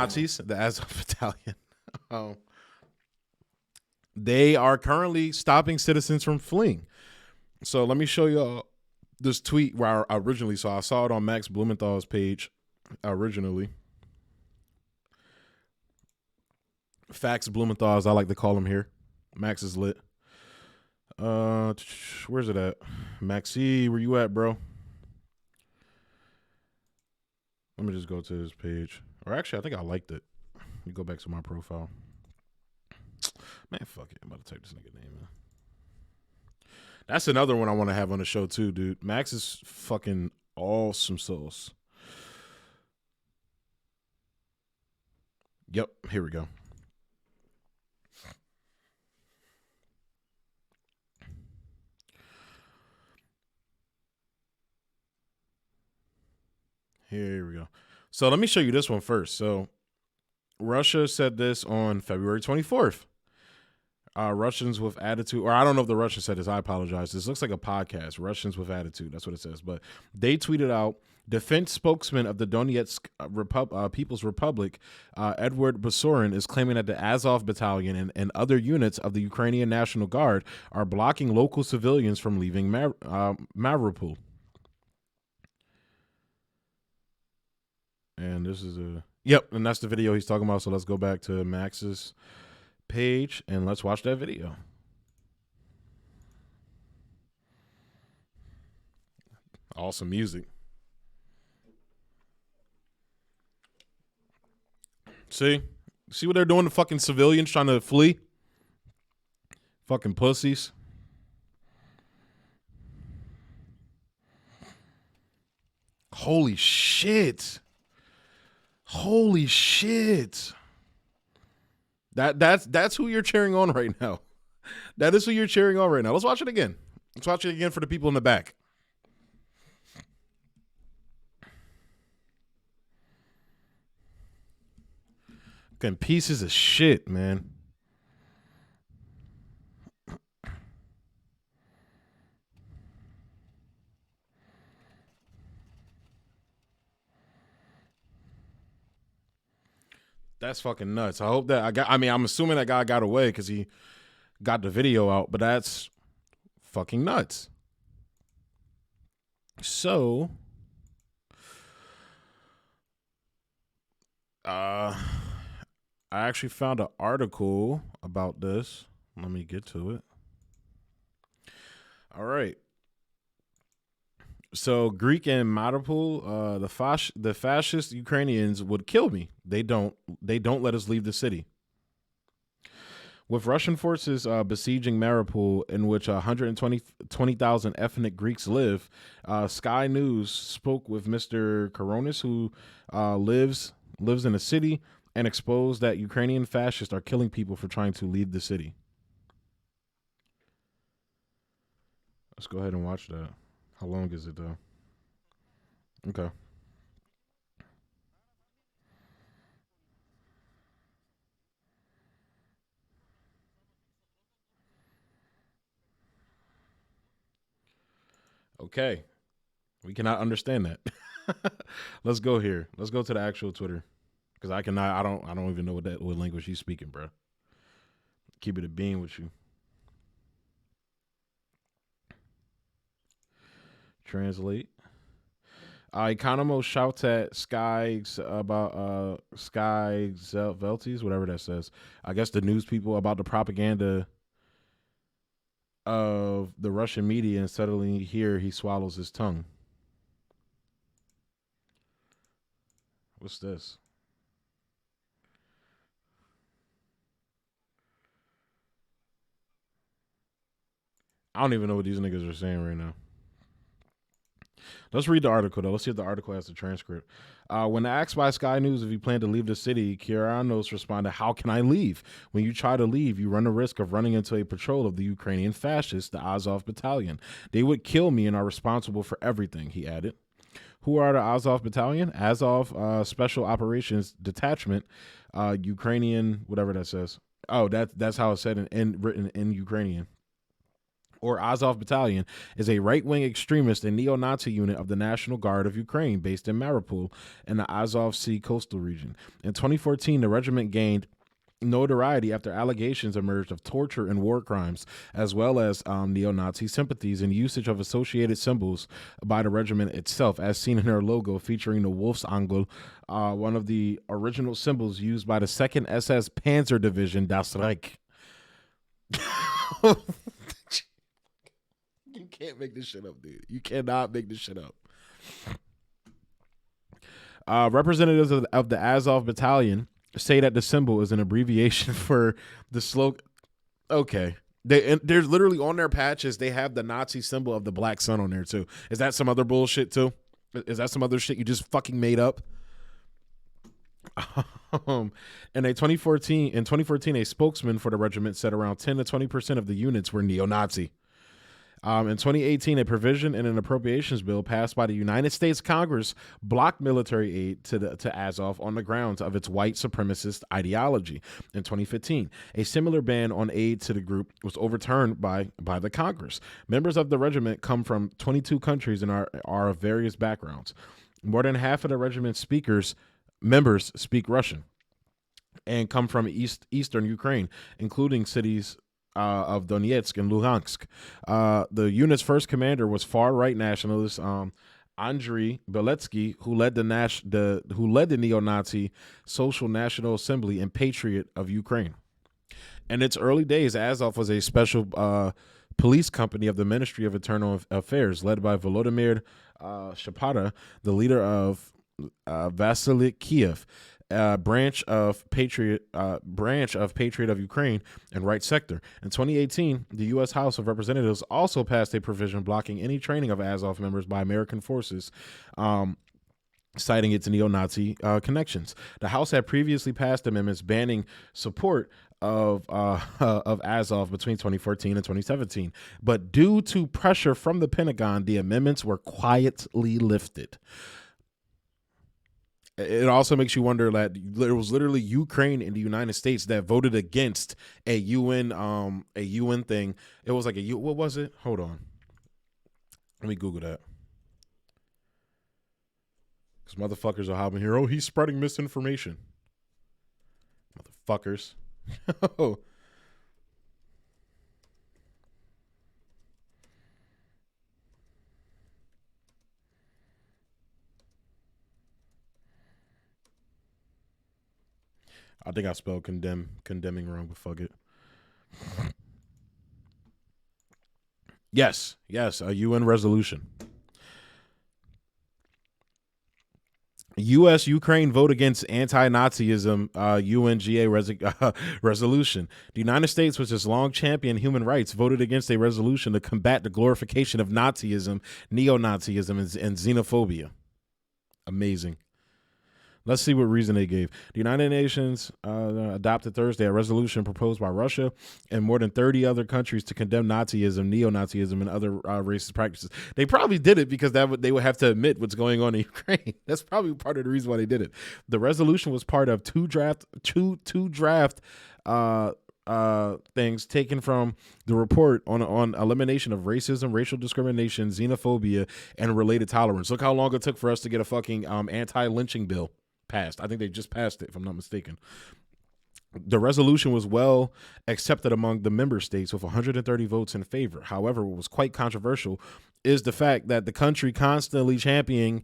Nazis, the Azov Battalion. um, they are currently stopping citizens from fleeing. So let me show you this tweet where I originally saw. I saw it on Max Blumenthal's page originally. Fax Blumenthal, as I like to call him here. Max is lit. Where's it at? Maxie, where you at, bro? Let me just go to his page. Or actually, I think I liked it. Let me go back to my profile. Man, fuck it. I'm about to type this nigga name in. That's another one I want to have on the show too, dude. Max is fucking awesome sauce. Yep, here we go. Here we go. So let me show you this one first. So Russia said this on February 24th. Russians with attitude, or I don't know if the Russian said this. I apologize. This looks like a podcast. Russians with attitude. That's what it says. But they tweeted out, defense spokesman of the Donetsk People's Republic, Edward Basorin, is claiming that the Azov Battalion and other units of the Ukrainian National Guard are blocking local civilians from leaving Mariupol. And this is and that's the video he's talking about. So let's go back to Max's page and let's watch that video. Awesome music. See what they're doing to fucking civilians trying to flee? Fucking pussies. Holy shit. Holy shit. That's who you're cheering on right now. That is who you're cheering on right now. Let's watch it again. Let's watch it again for the people in the back. Fucking pieces of shit, man. That's fucking nuts. I hope that I'm assuming that guy got away because he got the video out, but that's fucking nuts. So, I actually found an article about this. Let me get to it. All right. So Greek and Mariupol, the fascist Ukrainians would kill me. They don't let us leave the city. With Russian forces besieging Mariupol, in which 120,000 ethnic Greeks live, Sky News spoke with Mr. Koronis, who lives in the city, and exposed that Ukrainian fascists are killing people for trying to leave the city. Let's go ahead and watch that. How long is it, though? Okay. Okay. We cannot understand that. Let's go here. Let's go to the actual Twitter. Because I don't even know what language he's speaking, bro. Keep it a bean with you. Translate. Economos shouts at Sky about Sky Veltes, whatever that says. I guess the news people about the propaganda of the Russian media, and suddenly here he swallows his tongue. What's this? I don't even know what these niggas are saying right now. Let's read the article, though. Let's see if the article has the transcript. When asked by Sky News if he planned to leave the city, Kyrianos responded, "How can I leave? When you try to leave, you run the risk of running into a patrol of the Ukrainian fascists, the Azov Battalion. They would kill me and are responsible for everything," he added. Who are the Azov Battalion? Azov Special Operations Detachment, Ukrainian, whatever that says. Oh, that's how it said written in Ukrainian. or Azov Battalion, is a right-wing extremist and neo-Nazi unit of the National Guard of Ukraine based in Mariupol in the Azov Sea coastal region. In 2014, the regiment gained notoriety after allegations emerged of torture and war crimes, as well as neo-Nazi sympathies and usage of associated symbols by the regiment itself, as seen in their logo featuring the Wolf's Angel, one of the original symbols used by the 2nd SS Panzer Division, Das Reich. You can't make this shit up, dude. You cannot make this shit up. Representatives of the Azov Battalion say that the symbol is an abbreviation for the slogan. Okay. There's literally on their patches, they have the Nazi symbol of the black sun on there too. Is that some other bullshit too? Is that some other shit you just fucking made up? In 2014, a spokesman for the regiment said around 10 to 20% of the units were neo-Nazi. In 2018, a provision in an appropriations bill passed by the United States Congress blocked military aid to Azov on the grounds of its white supremacist ideology. In 2015, a similar ban on aid to the group was overturned by the Congress. Members of the regiment come from 22 countries and are of various backgrounds. More than half of the regiment's members speak Russian and come from eastern Ukraine, including cities of Donetsk and Luhansk. The unit's first commander was far-right nationalist Andriy Beletsky, who led the neo-Nazi Social National Assembly and Patriot of Ukraine. In its early days, Azov was a special police company of the Ministry of Internal Affairs, led by Volodymyr Shapata, the leader of Vasily Kiev, branch of Patriot of Ukraine and Right Sector. In 2018, the U.S. House of Representatives also passed a provision blocking any training of Azov members by American forces, citing its neo-Nazi connections. The House had previously passed amendments banning support of Azov between 2014 and 2017, but due to pressure from the Pentagon, the amendments were quietly lifted. It also makes you wonder that it was literally Ukraine and the United States that voted against a UN thing. It was like what was it? Hold on. Let me Google that. Because motherfuckers are hopping here. Oh, he's spreading misinformation. Motherfuckers. I think I spelled condemning wrong, but fuck it. Yes, a UN resolution. U.S. Ukraine vote against anti-Nazism UNGA resolution. The United States, which has long championed human rights, voted against a resolution to combat the glorification of Nazism, neo-Nazism, and xenophobia. Amazing. Let's see what reason they gave. The United Nations adopted Thursday a resolution proposed by Russia and more than 30 other countries to condemn Nazism, neo-Nazism, and other racist practices. They probably did it because they would have to admit what's going on in Ukraine. That's probably part of the reason why they did it. The resolution was part of two draft things taken from the report on elimination of racism, racial discrimination, xenophobia, and related tolerance. Look how long it took for us to get a fucking anti-lynching bill passed. I think they just passed it, if I'm not mistaken. The resolution was well accepted among the member states with 130 votes in favor. However, what was quite controversial is the fact that the country constantly championing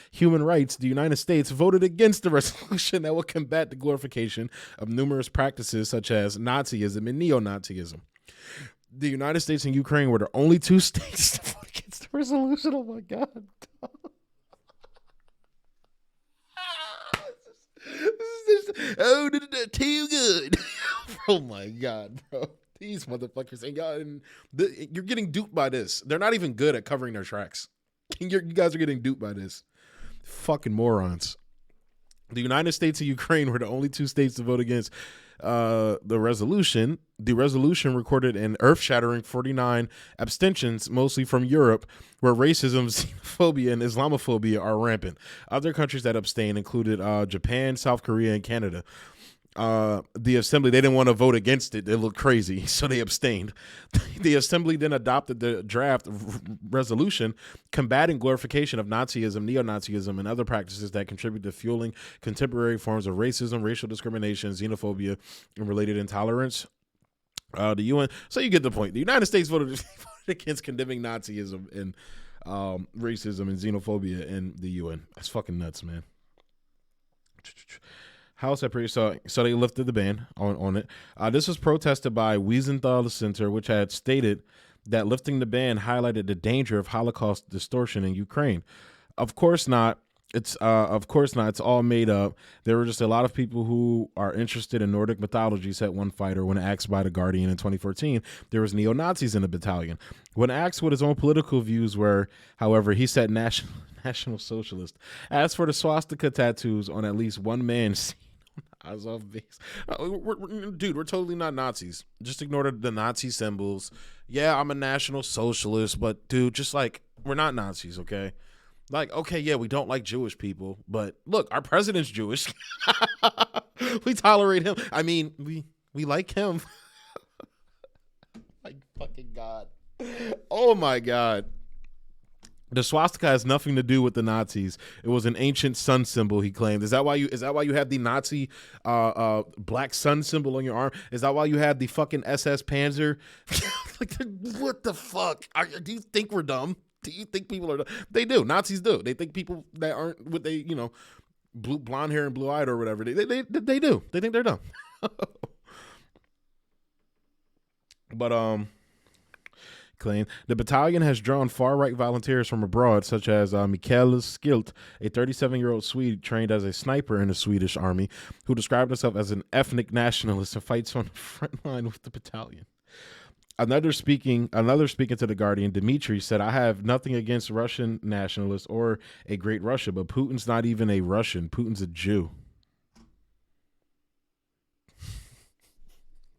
human rights, the United States, voted against the resolution that would combat the glorification of numerous practices such as Nazism and neo-Nazism. The United States and Ukraine were the only two states to vote against the resolution. Oh my God. Oh, too good. Oh my God, bro. These motherfuckers ain't got. You're getting duped by this. They're not even good at covering their tracks. You guys are getting duped by this. Fucking morons. The United States and Ukraine were the only two states to vote against the resolution. The resolution recorded an earth-shattering 49 abstentions, mostly from Europe, where racism, xenophobia, and Islamophobia are rampant. Other countries that abstained included Japan, South Korea, and Canada. the assembly, they didn't want to vote against it. They looked crazy, so they abstained. The assembly then adopted the draft resolution combating glorification of Nazism, neo-Nazism, and other practices that contribute to fueling contemporary forms of racism, racial discrimination, xenophobia, and related intolerance. The UN, so you get the point. The United States voted against condemning Nazism and racism and xenophobia in the UN. That's fucking nuts, man. House so they lifted the ban on it. This was protested by Wiesenthal Center, which had stated that lifting the ban highlighted the danger of Holocaust distortion in Ukraine. Of course not. It's all made up. There were just a lot of people who are interested in Nordic mythology, said one fighter when asked by The Guardian in 2014. There was neo-Nazis in the battalion. When asked what his own political views were, however, he said national socialist. As for the swastika tattoos on at least one man seen on Azov base, we're totally not Nazis. Just ignore the Nazi symbols. Yeah, I'm a national socialist, but dude, just like, we're not Nazis, okay? Like, okay, yeah, we don't like Jewish people, but look, our president's Jewish. We tolerate him. I mean, we like him. My fucking God. Oh my God. The swastika has nothing to do with the Nazis. It was an ancient sun symbol, he claimed. Is that why you have the Nazi black sun symbol on your arm? Is that why you have the fucking SS Panzer? Like, what the fuck? Do you think we're dumb? Do you think people are? They do. Nazis do. They think people that aren't what they, blonde hair and blue eyed or whatever. They do. They think they're dumb. But claim the battalion has drawn far right volunteers from abroad, such as Mikael Skilt, a 37-year-old Swede trained as a sniper in the Swedish army, who described himself as an ethnic nationalist and fights on the front line with the battalion. Another speaking to The Guardian, Dmitry said, I have nothing against Russian nationalists or a great Russia, but Putin's not even a Russian. Putin's a Jew.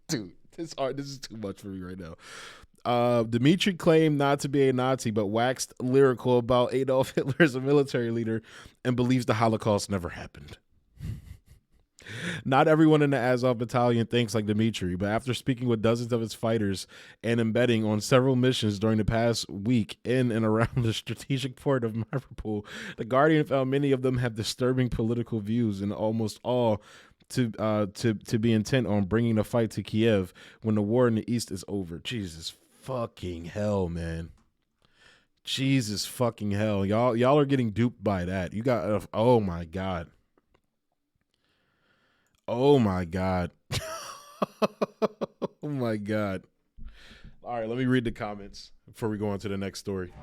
Dude, this is too much for me right now. Dmitry claimed not to be a Nazi, but waxed lyrical about Adolf Hitler as a military leader and believes the Holocaust never happened. Not everyone in the Azov Battalion thinks like Dmitry, but after speaking with dozens of his fighters and embedding on several missions during the past week in and around the strategic port of Mariupol, The Guardian found many of them have disturbing political views and almost all to be intent on bringing the fight to Kiev when the war in the East is over. Jesus fucking hell, man. Jesus fucking hell. Y'all are getting duped by that. You got, oh my God. Oh my God. Oh my God. All right, let me read the comments before we go on to the next story.